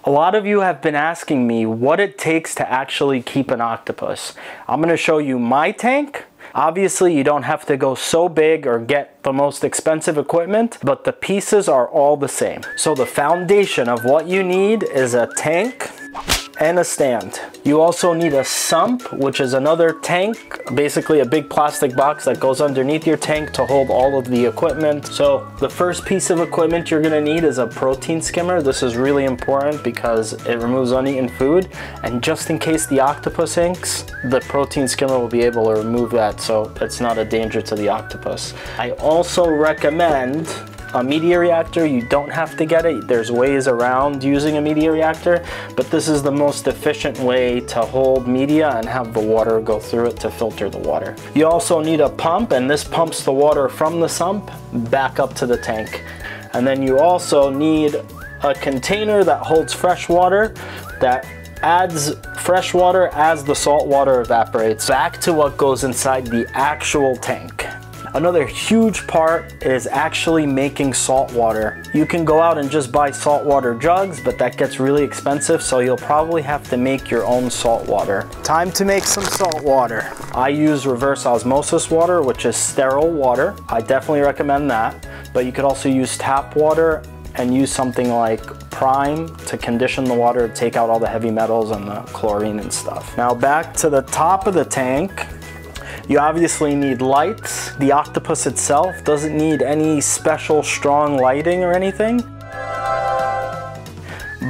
A lot of you have been asking me what it takes to actually keep an octopus. I'm going to show you my tank. Obviously, you don't have to go so big or get the most expensive equipment, but the pieces are all the same. So the foundation of what you need is a tank and a stand. You also need a sump, which is another tank, basically a big plastic box that goes underneath your tank to hold all of the equipment. So the first piece of equipment you're gonna need is a protein skimmer. This is really important because it removes uneaten food, and just in case the octopus inks, the protein skimmer will be able to remove that, so it's not a danger to the octopus. I also recommend a media reactor. You don't have to get it. There's ways around using a media reactor, but this is the most efficient way to hold media and have the water go through it to filter the water. You also need a pump, and this pumps the water from the sump back up to the tank. And then you also need a container that holds fresh water that adds fresh water as the salt water evaporates back to what goes inside the actual tank. Another huge part is actually making salt water. You can go out and just buy saltwater jugs, but that gets really expensive, so you'll probably have to make your own salt water. Time to make some salt water. I use reverse osmosis water, which is sterile water. I definitely recommend that, but you could also use tap water and use something like Prime to condition the water to take out all the heavy metals and the chlorine and stuff. Now back to the top of the tank. You obviously need lights. The octopus itself doesn't need any special strong lighting or anything.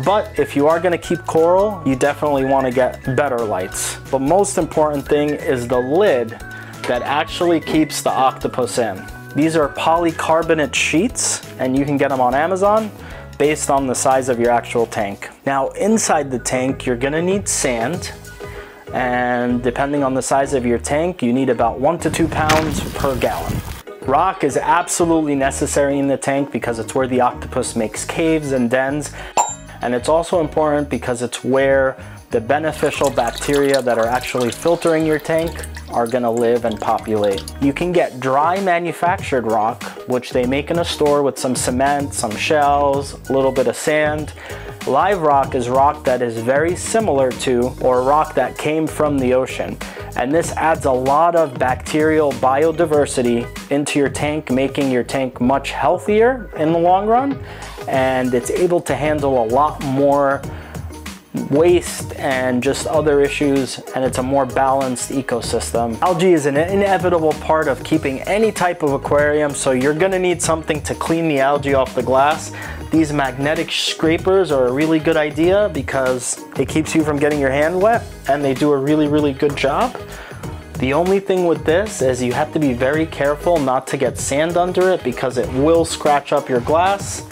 But if you are gonna keep coral, you definitely wanna get better lights. The most important thing is the lid that actually keeps the octopus in. These are polycarbonate sheets, and you can get them on Amazon based on the size of your actual tank. Now inside the tank, you're gonna need sand. And depending on the size of your tank, you need about 1 to 2 pounds per gallon. Rock is absolutely necessary in the tank because it's where the octopus makes caves and dens. And it's also important because it's where the beneficial bacteria that are actually filtering your tank are gonna live and populate. You can get dry manufactured rock, which they make in a store with some cement, some shells, a little bit of sand. Live rock is rock that is very similar to, or rock that came from the ocean. And this adds a lot of bacterial biodiversity into your tank, making your tank much healthier in the long run. And it's able to handle a lot more waste and just other issues, and it's a more balanced ecosystem. Algae is an inevitable part of keeping any type of aquarium, so you're gonna need something to clean the algae off the glass. These magnetic scrapers are a really good idea because it keeps you from getting your hand wet, and they do a really good job. The only thing with this is you have to be very careful not to get sand under it because it will scratch up your glass.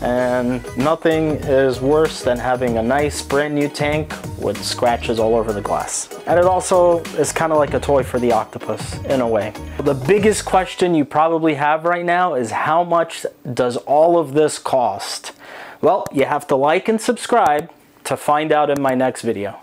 And nothing is worse than having a nice brand new tank with scratches all over the glass. And it also is kind of like a toy for the octopus in a way. The biggest question you probably have right now is how much does all of this cost? Well, you have to like and subscribe to find out in my next video.